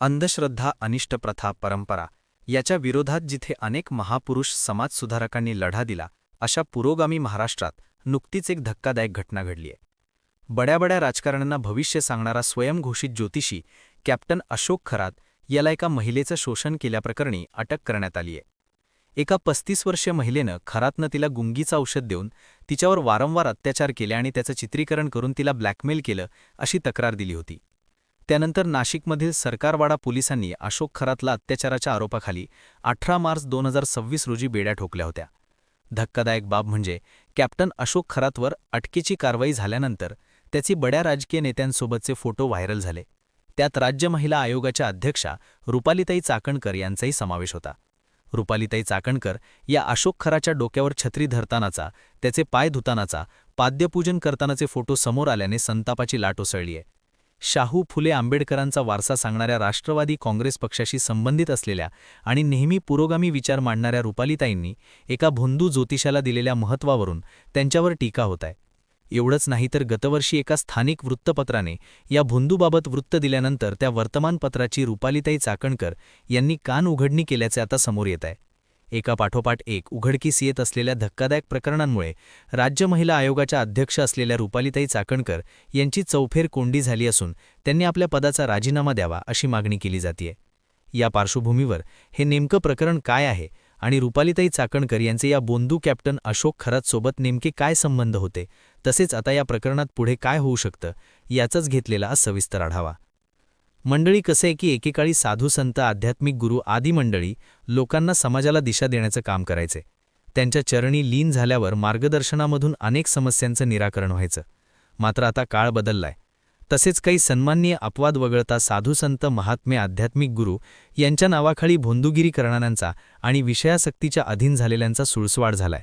अंधश्रद्धा, अनिष्ट प्रथा, परंपरा याच्या विरोधात जिथे अनेक महापुरुष समाजसुधारकांनी लढा दिला, अशा पुरोगामी महाराष्ट्रात नुकतीच एक धक्कादायक घटना घडली आहे. बड्या राजकारण्यांना भविष्य सांगणारा स्वयंघोषित ज्योतिषी कॅप्टन अशोक खरात याला एका महिलेचं शोषण केल्याप्रकरणी अटक करण्यात आली आहे. एका 35 वर्षीय महिलेनं खरातनं तिला गुंगीचं औषध देऊन तिच्यावर वारंवार अत्याचार केले आणि त्याचं चित्रीकरण करून तिला ब्लॅकमेल केलं, अशी तक्रार दिली होती. त्यानंतर नाशिकमधील सरकारवाडा पोलिसांनी अशोक खरातला अत्याचाराच्या आरोपाखाली 18 मार्च 2026 रोजी बेड्या ठोकल्या होत्या. धक्कादायक बाब म्हणजे कॅप्टन अशोक खरातवर अटकेची कारवाई झाल्यानंतर त्याची बड्या राजकीय नेत्यांसोबतचे फोटो व्हायरल झाले. त्यात राज्य महिला आयोगाच्या अध्यक्षा रुपालीताई चाकणकर यांचाही समावेश होता. रुपालीताई चाकणकर या अशोक खराच्या डोक्यावर छत्री धरतानाचा, त्याचे पाय धुतानाचा, पाद्यपूजन करतानाचे फोटो समोर आल्याने संतापाची लाट उसळली आहे. शाहू फुले आंबेडकरांचा वारसा सांगणाऱ्या राष्ट्रवादी काँग्रेस पक्षाशी संबंधित असलेल्या आणि नेहमी पुरोगामी विचार मांडणाऱ्या रुपालीताईंनी एका भोंदू ज्योतिषाला दिलेल्या महत्त्वावरून त्यांच्यावर टीका होत आहे. एवढंच नाही तर गतवर्षी एका स्थानिक वृत्तपत्राने या भोंदूबाबत वृत्त दिल्यानंतर त्या वर्तमानपत्राची रुपालीताई चाकणकर यांनी कान उघडणी केल्याचे आता समोर येत आहे. एका पाठोपाठ एक उघडकीस येत असलेल्या धक्कादायक प्रकरणांमुळे राज्य महिला आयोगाच्या अध्यक्ष असलेल्या रुपालीताई चाकणकर यांची चौफेर कोंडी झाली असून त्यांनी आपल्या पदाचा राजीनामा द्यावा अशी मागणी केली जातेय. या पार्श्वभूमीवर हे नेमकं प्रकरण काय आहे आणि रुपालीताई चाकणकर यांचे या बोंदू कॅप्टन अशोक खरातसोबत नेमके काय संबंध होते, तसेच आता या प्रकरणात पुढे काय होऊ शकतं, याचाच घेतलेला सविस्तर आढावा. मंडळी, कसं आहे की एकेकाळी साधू संत, आध्यात्मिक गुरु आदी मंडळी लोकांना समाजाला दिशा देण्याचं काम करायचे. त्यांच्या चरणी लीन झाल्यावर मार्गदर्शनामधून अनेक समस्यांचं निराकरण व्हायचं. मात्र आता काळ बदललाय. तसेच काही सन्माननीय अपवाद वगळता साधू संत, महात्मे, आध्यात्मिक गुरु यांच्या नावाखाली भोंदूगिरी करणाऱ्यांचा आणि विषयासक्तीच्या अधीन झालेल्यांचा सुळसवाड झालाय.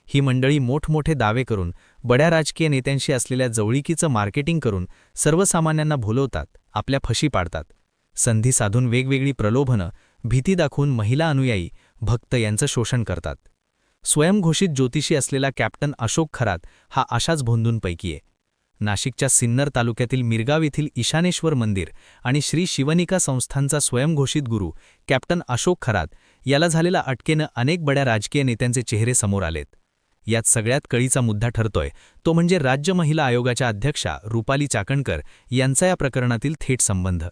ही मंडळी मोठमोठे दावे करून, बड्या राजकीय नेत्यांशी असलेल्या जवळीकीचं मार्केटिंग करून सर्वसामान्यांना भुलवतात, आपल्या फशी पाडतात. संधी साधून वेगवेगळी प्रलोभनं, भीती दाखवून महिला अनुयायी, भक्त यांचं शोषण करतात. स्वयंघोषित ज्योतिषी असलेला कॅप्टन अशोक खरात हा अशाच भोंदूंपैकी आहे. नाशिकच्या सिन्नर तालुक्यातील मिरगाव येथील ईशानेश्वर मंदिर आणि श्री शिवनिका संस्थांचा स्वयंघोषित गुरु कॅप्टन अशोक खरात याला झालेल्या अटकेनं अनेक बड्या राजकीय नेत्यांचे चेहरे समोर आलेत. यात सगळ्यात कळीचा मुद्दा ठरतोय तो म्हणजे राज्य महिला आयोगाच्या अध्यक्षा रुपाली चाकणकर यांचा या प्रकरणातील थेट संबंध.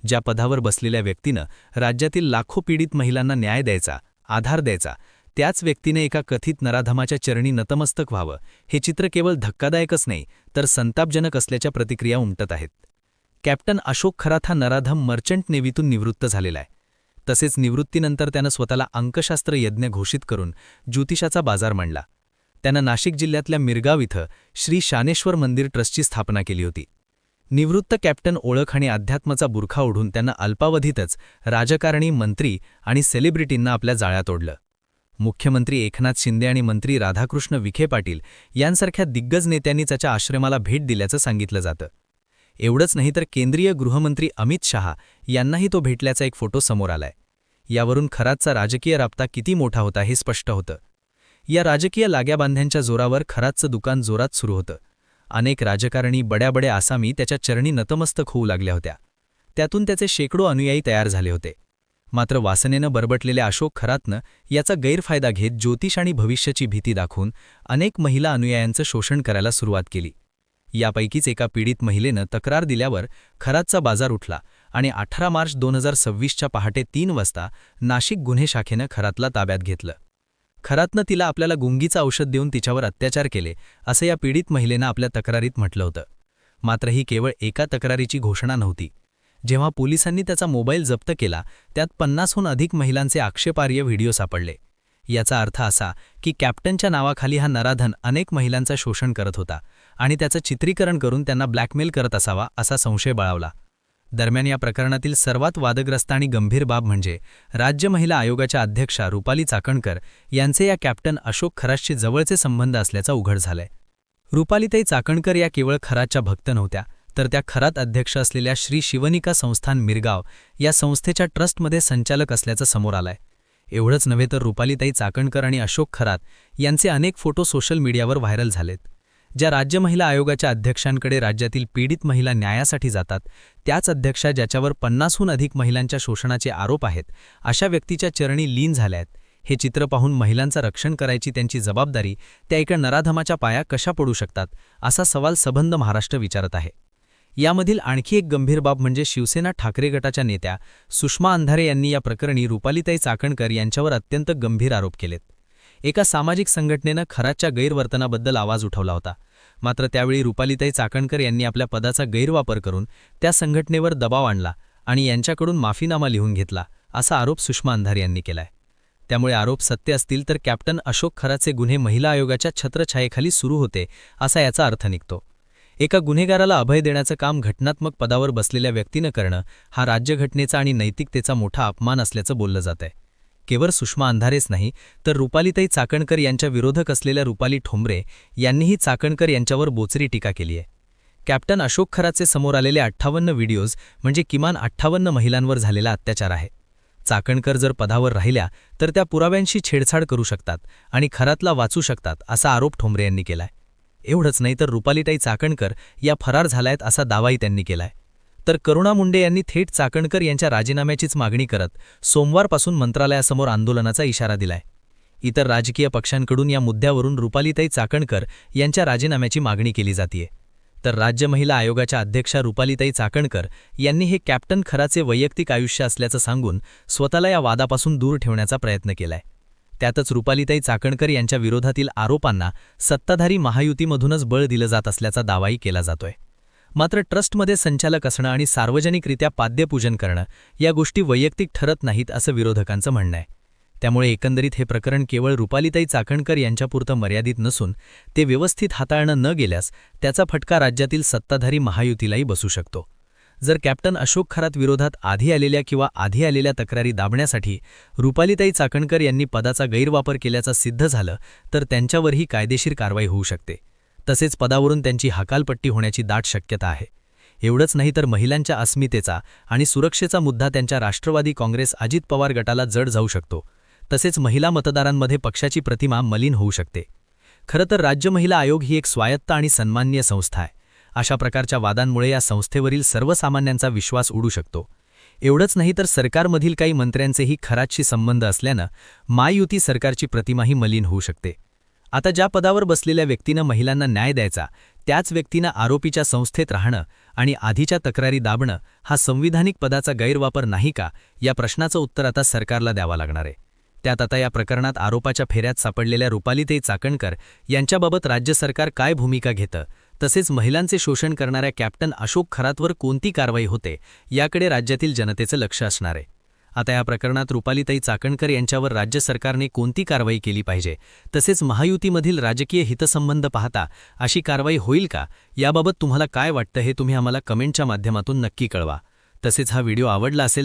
ज्या पदावर बसलेल्या व्यक्तीनं राज्यातील लाखो पीडित महिलांना न्याय द्यायचा, आधार द्यायचा, त्याच व्यक्तीने एका कथित नराधमाच्या चरणी नतमस्तक व्हावं, हे चित्र केवळ धक्कादायकच नाही तर संतापजनक असल्याच्या प्रतिक्रिया उमटत आहेत. कॅप्टन अशोक खरात हा नराधम मर्चंट नेव्हीतून निवृत्त झालेला आहे. तसेच निवृत्तीनंतर त्यानं स्वतःला अंकशास्त्र यज्ञ घोषित करून ज्योतिषाचा बाजार मांडला. त्यानं नाशिक जिल्ह्यातल्या मिरगाव इथं श्री शानेश्वर मंदिर ट्रस्टची स्थापना केली होती. निवृत्त कॅप्टन ओळख आणि अध्यात्माचा बुरखा ओढून त्यानं अल्पावधीतच राजकारणी, मंत्री आणि सेलिब्रिटींना आपल्या जाळ्यात ओढलं. मुख्यमंत्री एकनाथ शिंदे आणि मंत्री राधाकृष्ण विखे पाटील यांसारख्या दिग्गज नेत्यांनी त्याच्या आश्रमाला भेट दिल्याचं सांगितलं जातं. एवढंच नाही तर केंद्रीय गृहमंत्री अमित शहा यांनाही तो भेटल्याचा एक फोटो समोर आलाय. यावरून खरातचा राजकीय राबता किती मोठा होता हे स्पष्ट होतं. या राजकीय लाग्याबांध्यांच्या जोरावर खरातचं दुकान जोरात सुरू होतं. अनेक राजकारणी, बड्या आसामी त्याच्या चरणी नतमस्तक होऊ लागल्या होत्या. त्यातून त्याचे शेकडो अनुयायी तयार झाले होते. मात्र वासनेनं बरबटलेल्या अशोक खरातनं याचा गैरफायदा घेत ज्योतिष आणि भविष्याची भीती दाखवून अनेक महिला अनुयायांचं शोषण करायला सुरुवात केली. यापैकीच एका पीडित महिलेनं तक्रार दिल्यावर खरातचा बाजार उठला आणि 18 मार्च 2026च्या पहाटे 3 वाजता नाशिक गुन्हे शाखेनं खरातला ताब्यात घेतलं. खरातनं तिला आपल्याला गुंगीचं औषध देऊन तिच्यावर अत्याचार केले, असं या पीडित महिलेनं आपल्या तक्रारीत म्हटलं होतं. मात्र ही केवळ एका तक्रारीची घोषणा नव्हती. जेव्हा पोलिसांनी त्याचा मोबाईल जप्त केला, त्यात 50हून अधिक महिलांचे आक्षेपार्ह व्हिडिओ सापडले. याचा अर्थ असा की कॅप्टनच्या नावाखाली हा नराधन अनेक महिलांचं शोषण करत होता आणि त्याचं चित्रीकरण करून त्यांना ब्लॅकमेल करत असावा असा संशय बळावला. दरम्यान या प्रकरणातील सर्वात वादग्रस्त आणि गंभीर बाब म्हणजे राज्य महिला आयोगाच्या अध्यक्षा रुपाली चाकणकर यांचे या कॅप्टन अशोक खरातशी जवळचे संबंध असल्याचा उघड झालाय. रुपालीताई चाकणकर या केवळ खरातच्या भक्त नव्हत्या, तर त्या खरात अध्यक्ष असलेल्या श्री शिवनिका संस्थान मिरगाव या संस्थेच्या ट्रस्टमध्ये संचालक असल्याचं समोर आलंय. एवढंच नव्हे तर रुपालीताई चाकणकर आणि अशोक खरात यांचे अनेक फोटो सोशल मीडियावर व्हायरल झालेत. ज्या राज्य महिला आयोगाच्या अध्यक्षांकडे राज्यातील पीडित महिला न्यायासाठी जातात, त्याच अध्यक्षा ज्याच्यावर 50हून अधिक महिलांच्या शोषणाचे आरोप आहेत, अशा व्यक्तीच्या चरणी लीन झाल्या आहेत. हे चित्र पाहून महिलांचं रक्षण करायची त्यांची जबाबदारी त्या एका नराधमाच्या पाया कशा पडू शकतात, असा सवाल सबंध महाराष्ट्र विचारत आहे. यामधील आणखी एक गंभीर बाब म्हणजे शिवसेना ठाकरे गटाच्या नेत्या सुषमा अंधारे यांनी या प्रकरणी रुपालीताई चाकणकर यांच्यावर अत्यंत गंभीर आरोप केलेत. एका सामाजिक संघटनेनं खराच्या गैरवर्तनाबद्दल आवाज उठवला होता. मात्र त्यावेळी रुपालीताई चाकणकर यांनी आपल्या पदाचा गैरवापर करून त्या संघटनेवर दबाव आणला आणि यांच्याकडून माफीनामा लिहून घेतला, असा आरोप सुषमा अंधारे यांनी केलाय. त्यामुळे आरोप सत्य असतील तर कॅप्टन अशोक खराचे गुन्हे महिला आयोगाच्या छत्रछायेखाली सुरू होते, असा याचा अर्थ निघतो. एका गुन्हेगाराला अभय देण्याचं काम घटनात्मक पदावर बसलेल्या व्यक्तीनं करणं हा राज्यघटनेचा आणि नैतिकतेचा मोठा अपमान असल्याचं बोललं जातंय. केवळ सुषमा अंधारेच नाही तर रुपालीताई चाकणकर यांच्या विरोधक असलेल्या रुपाली ठोंबरे यांनीही चाकणकर यांच्यावर बोचरी टीका केली आहे. कॅप्टन अशोक खराचे समोर आलेले 58 व्हिडिओज म्हणजे किमान 58 महिलांवर झालेला अत्याचार आहे. चाकणकर जर पदावर राहिल्या तर त्या पुराव्यांशी छेडछाड करू शकतात आणि खरातला वाचू शकतात, असा आरोप ठोंबरे यांनी केलाय. एवढंच नाही तर रुपालीताई चाकणकर या फरार झाल्यात असा दावाही त्यांनी केलाय. तर करुणा मुंडे यांनी थेट चाकणकर यांच्या राजीनाम्याचीच मागणी करत सोमवारपासून मंत्रालयासमोर आंदोलनाचा इशारा दिलाय. इतर राजकीय पक्षांकडून या मुद्द्यावरून रुपालीताई चाकणकर यांच्या राजीनाम्याची मागणी केली जातीये. तर राज्य महिला आयोगाच्या अध्यक्षा रुपालीताई चाकणकर यांनी हे कॅप्टन खराचे वैयक्तिक आयुष्य असल्याचं सांगून स्वतःला या वादापासून दूर ठेवण्याचा प्रयत्न केलाय. त्यातच रुपालीताई चाकणकर यांच्या विरोधातील आरोपांना सत्ताधारी महायुतीमधूनच बळ दिलं जात असल्याचा दावाही केला जातोय. मात्र ट्रस्टमध्ये संचालक असणं आणि सार्वजनिकरित्या पाद्यपूजन करणं या गोष्टी वैयक्तिक ठरत नाहीत, असं विरोधकांचं म्हणणं आहे. त्यामुळे एकंदरीत हे प्रकरण केवळ रुपालीताई चाकणकर यांच्यापुरतं मर्यादित नसून ते व्यवस्थित हाताळणं न गेल्यास त्याचा फटका राज्यातील सत्ताधारी महायुतीलाही बसू शकतो. जर कॅप्टन अशोक खरात विरोधात आधी आलेल्या तक्रारी दाबण्यासाठी रुपालीताई चाकणकर यांनी पदाचा गैरवापर केल्याचं सिद्ध झालं तर त्यांच्यावरही कायदेशीर कारवाई होऊ शकते. तसेच पदावरून त्यांची हकालपट्टी होण्याची दाट शक्यता आहे. एवढंच नाही तर महिलांच्या अस्मितेचा आणि सुरक्षेचा मुद्दा त्यांच्या राष्ट्रवादी काँग्रेस अजित पवार गटाला जड जाऊ शकतो. तसेच महिला मतदारांमध्ये पक्षाची प्रतिमा मलिन होऊ शकते. खरं तर राज्य महिला आयोग ही एक स्वायत्त आणि सन्माननीय संस्था आहे. अशा प्रकारच्या वादांमुळे या संस्थेवरील सर्वसामान्यांचा विश्वास उडू शकतो. एवढंच नाही तर सरकारमधील काही मंत्र्यांचेही खरातशी संबंध असल्यानं महायुती सरकारची प्रतिमाही मलिन होऊ शकते. आता ज्या पदावर बसलेल्या व्यक्तीनं महिलांना न्याय द्यायचा त्याच व्यक्तीनं आरोपीच्या संस्थेत राहणं आणि आधीच्या तक्रारी दाबणं हा संविधानिक पदाचा गैरवापर नाही का, या प्रश्नाचं उत्तर आता सरकारला द्यावं लागणार आहे. त्यात आता या प्रकरणात आरोपाच्या फेऱ्यात सापडलेल्या रुपालीताई चाकणकर यांच्याबाबत राज्य सरकार काय भूमिका घेतं, तसेच महिलांचे शोषण करणाऱ्या कॅप्टन अशोक खरातवर कोणती कारवाई होते, याकडे राज्यातील जनतेचं लक्ष असणार आहे. आता या प्रकरणात रुपालीताई चाकणकर यांच्यावर राज्य सरकारने कोणती कारवाई केली पाहिजे, तसेच महायुतीमधील राजकीय हितसंबंध पाहता अशी कारवाई होईल का, याबाबत तुम्हाला काय वाटतं हे तुम्ही आम्हाला कमेंटच्या माध्यमातून नक्की कळवा. तसेच हा व्हिडिओ आवडला असेल